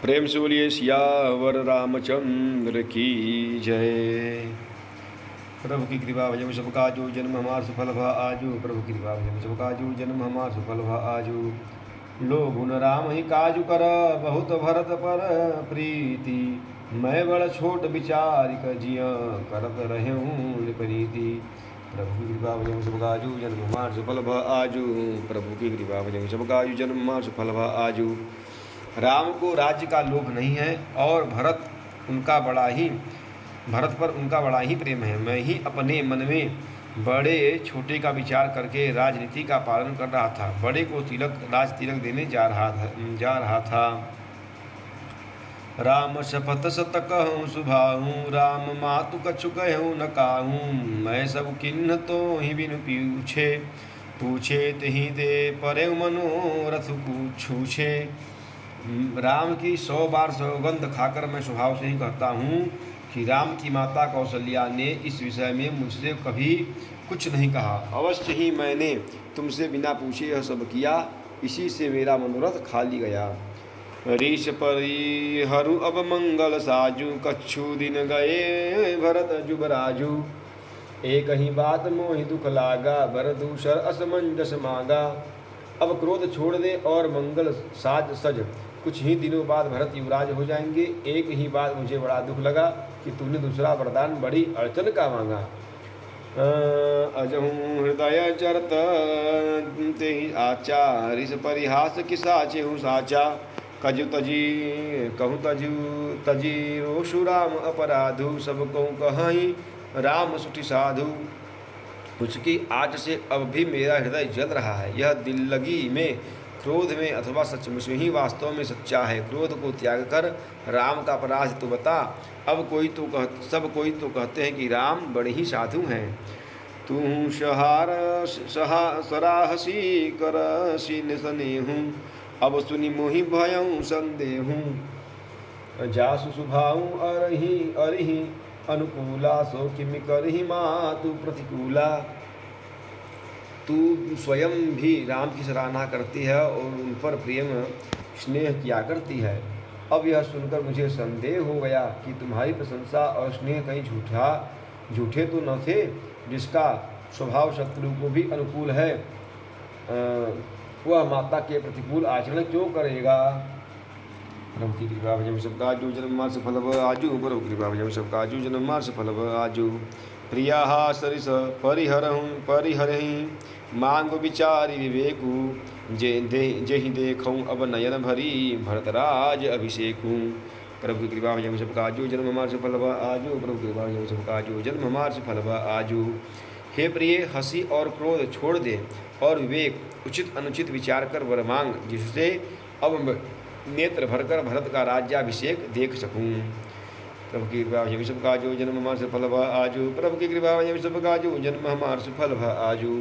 प्रेम से बोलिए सियावर रामचंद्र की जय। प्रभु की कृपा भजन सब काजू जन्म हमार सुफल भा आजू। प्रभु की कृपा भजन सब काजू जन्म हमार सुफल भा आजू। लो गुण राम ही काजू कर बहुत भरत पर प्रीति। मैं बड़ छोट विचार जिया करत रहे प्रीति। प्रभु की कृपा भजन सब काजू जन्म हमार सुफल भा आजू। प्रभु की कृपा भजन सब काजू जन्म हमार सुफल भा आजू। राम को राज्य का लोभ नहीं है और भरत पर उनका बड़ा ही प्रेम है। मैं ही अपने मन में बड़े छोटे का विचार करके राजनीति का पालन कर रहा था। बड़े को राज तिलक देने जा रहा था। राम शपथ सत कहूँ सुभाहूँ, राम मातु कछु कहूँ न काहूँ। मैं सब किन्न तो ही बिनु पूछे तही दे परे मनोरथ छूछे। राम की 100 बार सौगंध खाकर मैं स्वभाव से ही कहता हूँ कि राम की माता कौशल्या ने इस विषय में मुझसे कभी कुछ नहीं कहा। अवश्य ही मैंने तुमसे बिना पूछे यह सब किया, इसी से मेरा मनोरथ खाली गया। ऋष परिहरु अब मंगल साजू, कछु दिन गए भरत जुबराजू। एक ही बात मोहि दुख लागा, बर दूसर असमंजस मांगा। अब क्रोध छोड़ दे और मंगल साज सज, कुछ ही दिनों बाद भरत युवराज हो जाएंगे। एक ही बात मुझे बड़ा दुख लगा कि तुमने दूसरा वरदान बड़ी अड़चन का मांगा। अजहूँ हृदय चरत ते आचारिस परिहास किसाचे हूँ साचा। कहूँ तजी रोषु राम अपराधु, सब कहूँ कहीं राम सुठी साधु। उसकी आज से अब भी मेरा हृदय जल रहा है। यह दिल लगी में, क्रोध में अथवा सचमुच ही वास्तव में सच्चा है। क्रोध को त्याग कर राम का अपराध तो बता। सब कोई तो कहते हैं कि राम बड़े ही साधु हैं। तू सराहसी करसी स्नेहूँ, अब सुनी मोहि भयऊँ संदेहूँ। जासु सुभाऊँ अरही अनुकूला, सो किमि करहि मातु प्रतिकूला। तू स्वयं भी राम की सराहना करती है और उन पर प्रेम स्नेह किया करती है। अब यह सुनकर मुझे संदेह हो गया कि तुम्हारी प्रशंसा और स्नेह कहीं झूठे तो न थे। जिसका स्वभाव शत्रु को भी अनुकूल है, वह माता के प्रतिकूल आचरण क्यों करेगा। प्रभु की कृपा भजन सब काजू जन्म मार सफल आजू। प्रभु की कृपा भजन सब काजू जन्म मार सफल आजू। प्रिया सरिस परिहरहीं, मांग विचारी विवेकू। जेहि देखूँ अब नयन भरी, भरतराज अभिषेकू। प्रभु की कृपा भजन सब काजू जन्म मार सफल आजू। प्रभु की कृपा भजन सब काजू जन्म मार सफल आजू। हे प्रिय, हंसी और क्रोध छोड़ दे और विवेक उचित अनुचित विचार कर वर मांग, जिससे अब नेत्र भरकर भरत का राज्याभिषेक देख सकूं। प्रभु की कृपा भजन सब काजू जन्म हमार सफल भ आजू। प्रभु की कृपा भजन सब काजू जन्म हमार सफल भ आजू।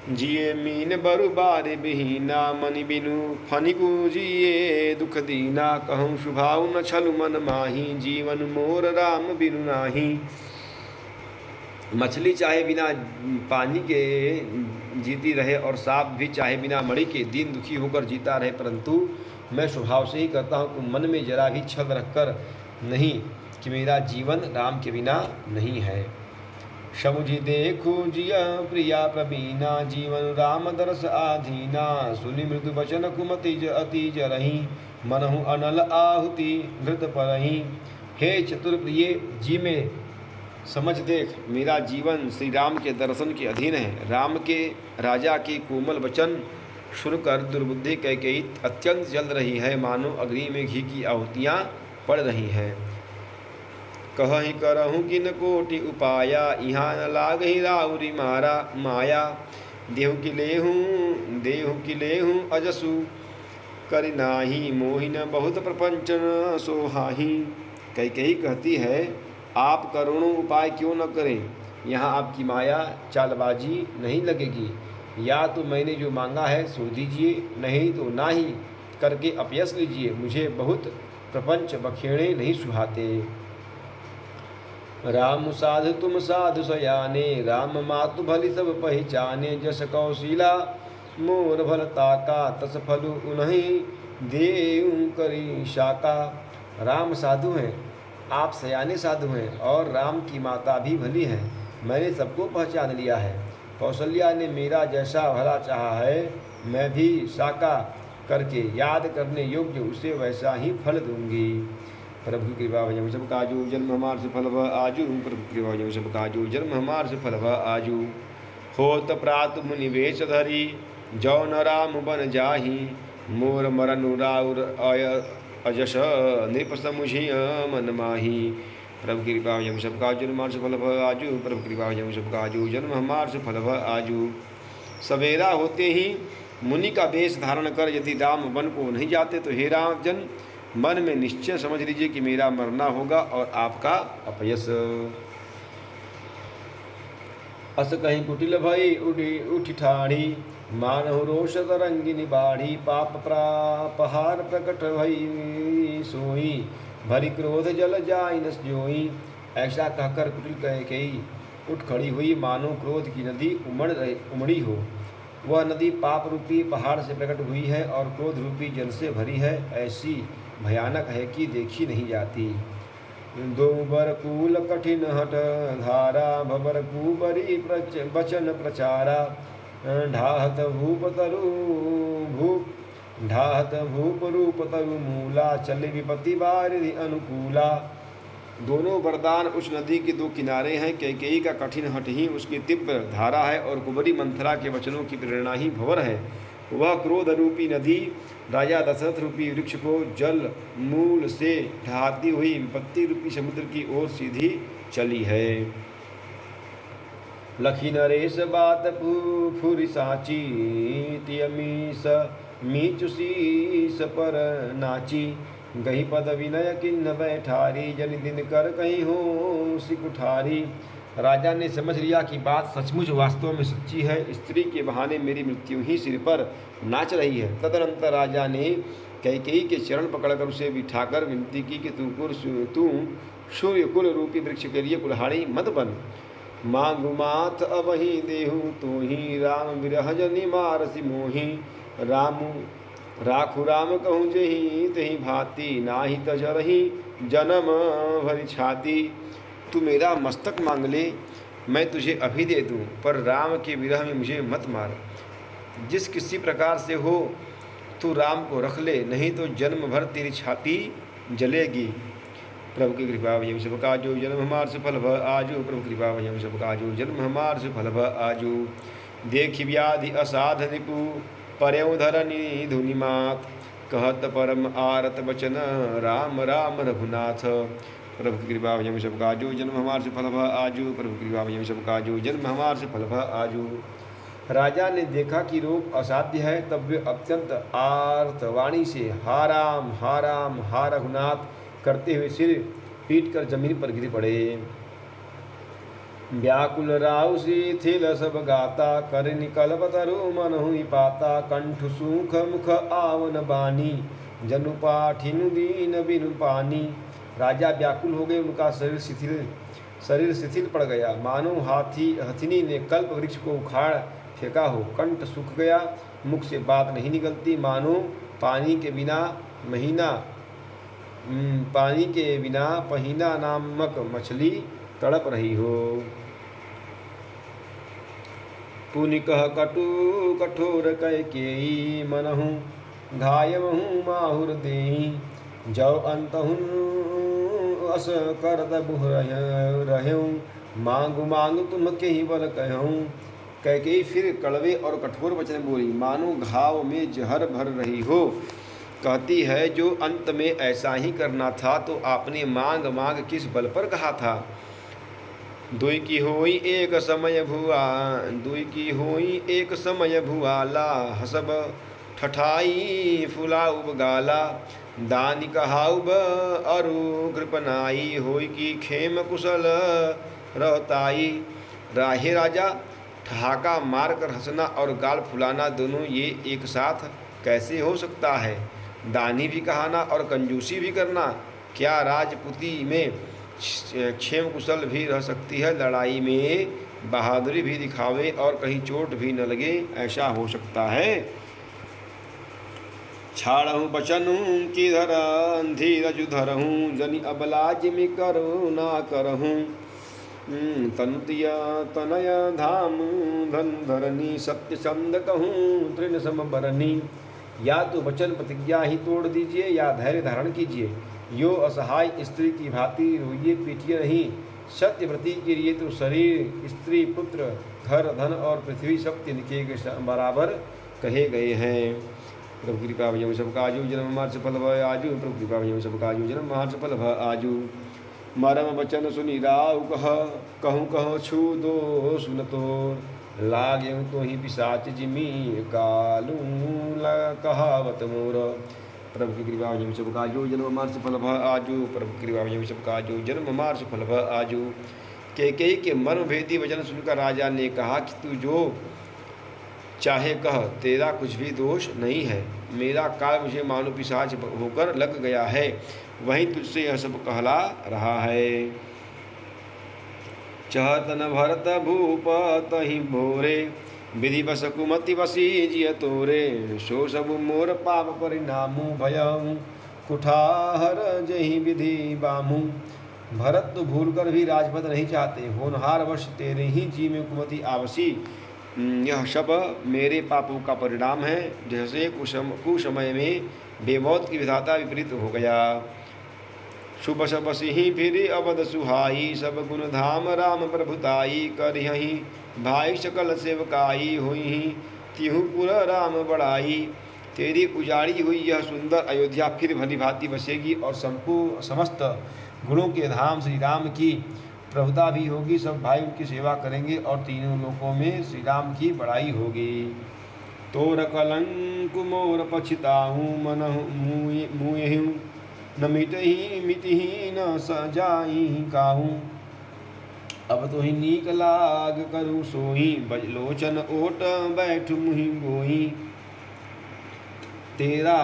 जिये मीन बरु बारे बिहीना, मनि बिनु फनिकु जिये दुख दीना। कहूँ शुभाऊ न छलु मन माही, जीवन मोर राम बिनु नाही। मछली चाहे बिना पानी के जीती रहे और सांप भी चाहे बिना मणि के दिन दुखी होकर जीता रहे, परंतु मैं स्वभाव से ही कहता हूँ कि मन में जरा भी छल रखकर नहीं कि मेरा जीवन राम के बिना नहीं है। समुझि देखो जिया प्रिया प्रवीणा, जीवन राम दरस आधीना। सुनि मृदु वचन कुमति अति जरही, मनहु अनल आहुति घृत परही। हे चतुर प्रिय, जी में समझ देख, मेरा जीवन श्री राम के दर्शन के अधीन है। राम के राजा के कोमल वचन सुनकर दुर्बुद्धि कैकेयी अत्यंत जल रही है, मानो अग्नि में घी की आहुतियाँ पड़ रही हैं। कहहि करहूँ किन कोटि उपाया, यहाँ न लागहि राउरी माया। देहु की लेहूँ अजसु करि नाही, मोहि न बहुत प्रपंच न सोहाही। कैकेयी कहती है, आप करोड़ों उपाय क्यों न करें, यहाँ आपकी माया चालबाजी नहीं लगेगी। या तो मैंने जो मांगा है सो दीजिए, नहीं तो ना ही करके अपयश लीजिए। मुझे बहुत प्रपंच बखेड़े नहीं सुहाते। राम साधु तुम साधु सयाने, राम मातु भली सब पहचाने। जस कौशिला मोर भलता का, तस फलु उन्हीं देऊं करी शाका। राम साधु हैं, आप सयाने साधु हैं और राम की माता भी भली हैं। मैंने सबको पहचान लिया है। कौशल्या ने मेरा जैसा भला चाहा है, मैं भी शाका करके याद करने योग्य उसे वैसा ही फल दूंगी। प्रभु की कृपा भजन सब काजू जन्म हमार से फल भय आजू। प्रभु की कृपा भजन सब काजू जन्म हमार से फल भय आजू। होत प्रात मुनि वेश धरी जौ न राम बन जाही। मोर मरनु राउर अजस नृप समुझिय मन माही। प्रभु की कृपा भजन सब काजू जन्म हमार से फल भय आजू। प्रभु की कृपा भजन सब काजू जन्म हमार से फल भय आजू। सवेरा होते ही मुनि का वेश धारण कर यदि राम वन को नहीं जाते तो हे रामजन, मन में निश्चय समझ लीजिए कि मेरा मरना होगा और आपका अपयश। अस कहीं कुटिल भई उठी ठाड़ी। मानहु रोष तरंगिनी बाढ़ी। पाप पहाड़ प्रकट भई सोई। भरी क्रोध जल जाई न जोई। ऐसा कहकर कुटिल कैकेयी उठ खड़ी हुई, मानो क्रोध की नदी उमड़ी हो। वह नदी पाप रूपी पहाड़ से प्रकट हुई है और क्रोध रूपी जल से भरी है। ऐसी भयानक है कि देखी नहीं जाती। दो बर कूल कठिन हट धारा। भबर कुबरी बचन प्रचारा। ढाहत भूप रूप तरु मूला। चले विपत्ति बारिधि अनुकूला। दोनों वरदान उस नदी के दो किनारे हैं। कैकेयी का कठिन हठ ही उसकी तीव्र धारा है और कुबरी मंथरा के वचनों की प्रेरणा ही भंवर है। वह क्रोध रूपी नदी राजा दशरथ रूपी वृक्ष को जल मूल से ढहाती हुई विपत्ति रूपी समुद्र की ओर सीधी चली है। लखी नरेश बात फुरी साची। तियमीस मीचुसीस पर नाची। गही पद विनय किन्न बैठारी। जन दिन कर कहीं हो सिकुठारी। राजा ने समझ लिया कि बात सचमुच वास्तव में सच्ची है। स्त्री के बहाने मेरी मृत्यु ही सिर पर नाच रही है। तदनंतर राजा ने कैकेयी के चरण पकड़कर उसे बिठाकर विनती की कि तू सूर्य कुल रूपी वृक्ष के लिए कुल्हाड़ी मत बन। मांगु माथ अब ही देहु तू ही। राम विरह जनि मारसी मोही। रामु राखु राम कहूँ जही तही भांति। नाही तजरही जन्म भरी छाती। तू मेरा मस्तक मांग ले, मैं तुझे अभी दे दूँ, पर राम के विरह में मुझे मत मार। जिस किसी प्रकार से हो तू राम को रख ले, नहीं तो जन्म भर तेरी छाती जलेगी। प्रभु की कृपा भजन सब काजू जन्म हमार से फल भय आजू। प्रभु की कृपा भजन सब काजू जन्म हमार से फल भय आजू। देखि व्याधि असाध रिपु पर्यव धरनी धुनि मात। कहत परम आरत बचन राम राम रघुनाथ। प्रभु की कृपा भजन सब काजू जन्म हमार से फल भय आजू। प्रभु की कृपा भजन सब काजू जन्म हमार से फल भय आजू। राजा ने देखा कि रोग असाध्य है, तब वे अत्यंत आर्तवाणी से हा राम हा रघुनाथ करते हुए सिर पीट कर जमीन पर गिर पड़े। व्याकुल राउ शिथिल सब गाता। कर निकल तरु मन हुई पाता। कंठ सूख मुख आवन बानी। जनु पाठिनु दीन बिनु पानी। राजा व्याकुल हो गए, उनका शरीर शिथिल पड़ गया, मानो हथिनी ने कल्प वृक्ष को उखाड़ फेंका हो। कंठ सूख गया, मुख से बात नहीं निकलती, मानो पानी के बिना पहिना नामक मछली तड़प रही हो। पुनि कह कटु कठोर कैकेयी। मनहु घायमहु माहुर देही। जौ अंतहुन अस करत बुह रहूँ। मांगु तुम के ही बल कहूँ। कैकेयी फिर कड़वे और कठोर वचन बोली, मानो घाव में जहर भर रही हो। कहती है, जो अंत में ऐसा ही करना था तो आपने मांग किस बल पर कहा था। दुई की होई एक समय भुआला। हसब ठठाई फुलाउब गाला। दानी कहाउब अरु कृपनाई। होई की खेम कुशल रहताई। राहे राजा, ठहाका मारकर हंसना और गाल फुलाना दोनों ये एक साथ कैसे हो सकता है। दानी भी कहाना और कंजूसी भी करना। क्या राजपूती में क्षेम कुशल भी रह सकती है। लड़ाई में बहादुरी भी दिखावे और कहीं चोट भी न लगे, ऐसा हो सकता है। छाड़हूँ बचनू की धीरज धरहूँ जनि अबलाज में करो ना करहूँ तनुतिया तनय धाम धन धरनी सत्य चंद कहूँ तृण सम बरनी। या तो वचन प्रतिज्ञा ही तोड़ दीजिए या धैर्य धारण कीजिए। यो असहाय स्त्री की भांति रोइए पीटिए नहीं। सत्यव्रती के लिए तो शरीर स्त्री पुत्र घर धन और पृथ्वी सब तिनके के बराबर कहे गए हैं। प्रभु कृपा भजन सब काजू जन्म मार सफल भ आजू। प्रभु कृपा भजन सब काजू जन्म मार सफल भ आजू। मरम बचन सुनी राव कहूँ कहो छू दो सुन तोर लागें तो ही पिशाच जिमी कालू कहावत मोर। प्रभु की कृपा भजन सब काजू जन्म मार सफल भ आजू। प्रभु की कृपा भजन सब काजू जन्म मार सफल भ आजू। कैकेयी के मर्म भेदी वचन सुनकर राजा ने कहा कि तू जो चाहे कह, तेरा कुछ भी दोष नहीं है। मेरा काल मुझे मानो पिशाच होकर लग गया है, वहीं तुझसे यह सब कहला रहा है। चहतन भरत भूप तहि भोरे विधि बस कुमति बसी जिय तोरे। सो सब मोर पाप परिणामु भयऊ कुठार जहि विधि बामू। भरत तो भूल कर भी राजपद नहीं चाहते, होनहार वर्ष तेरे ही जी में कुमति आवसी। यह सब मेरे पापों का परिणाम है, जैसे कुसमय में बेमौत की विधाता विपरीत हो गया। शुभ बस ही फिर अवध सुहाई सब गुण धाम राम प्रभुताई। कर यही भाई सकल सेवकाई हुई तिहु पुर राम बड़ाई। तेरी उजाड़ी हुई यह सुंदर अयोध्या फिर भली भांति बसेगी और समस्त गुणों के धाम श्री राम की प्रभुता भी होगी। सब भाई उनकी सेवा करेंगे और तीनों लोकों में श्री राम की बड़ाई होगी। तोर कलंक मोर पछिताहूँ मन मुहूँ न मिटही मिटही न सजाई काहूँ। अब तो ही नीक लाग करूँ सोही बजलोचन ओट बैठ मुहि गोही। तेरा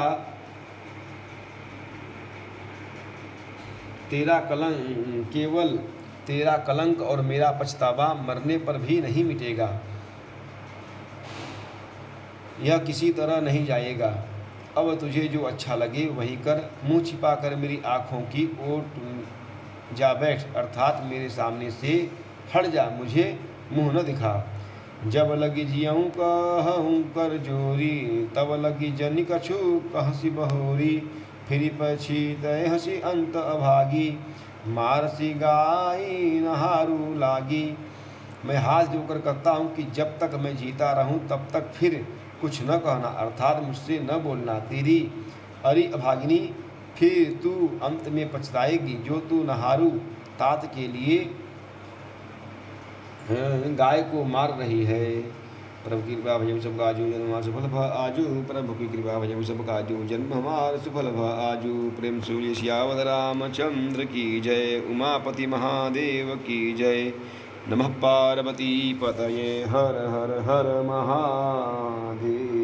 कलंक केवल तेरा कलंक और मेरा पछतावा मरने पर भी नहीं मिटेगा, यह किसी तरह नहीं जाएगा। अब तुझे जो अच्छा लगे वही कर, मुंह छिपा कर मेरी आँखों की ओट जा बैठ, अर्थात मेरे सामने से हट जा, मुझे मुँह न दिखा। जब लगी जियऊँ कहूँ कर जोरी तब लगी जनि कछु कहसी बहोरी। फिर पछी तय हसी अंत अभागी मारसी गाई नहारू लागी। मैं हाथ जोकर कहता हूँ कि जब तक मैं जीता रहूँ तब तक फिर कुछ न कहना, अर्थात मुझसे न बोलना। तेरी अरि अभागिनी फिर तू अंत में पछताएगी, जो तू नहारू तात के लिए गाय को मार रही है। प्रभु की कृपा भजन सब काजू जन्म हमार सुफल भ आजू। प्रभु की कृपा भजन सब काजू जन्म हमार सुफल भ आजू। प्रेम सूर्य श्यावत रामचंद्र की जय, उमापति महादेव की जय। नमः पार्वती पतये हर हर हर महादेव।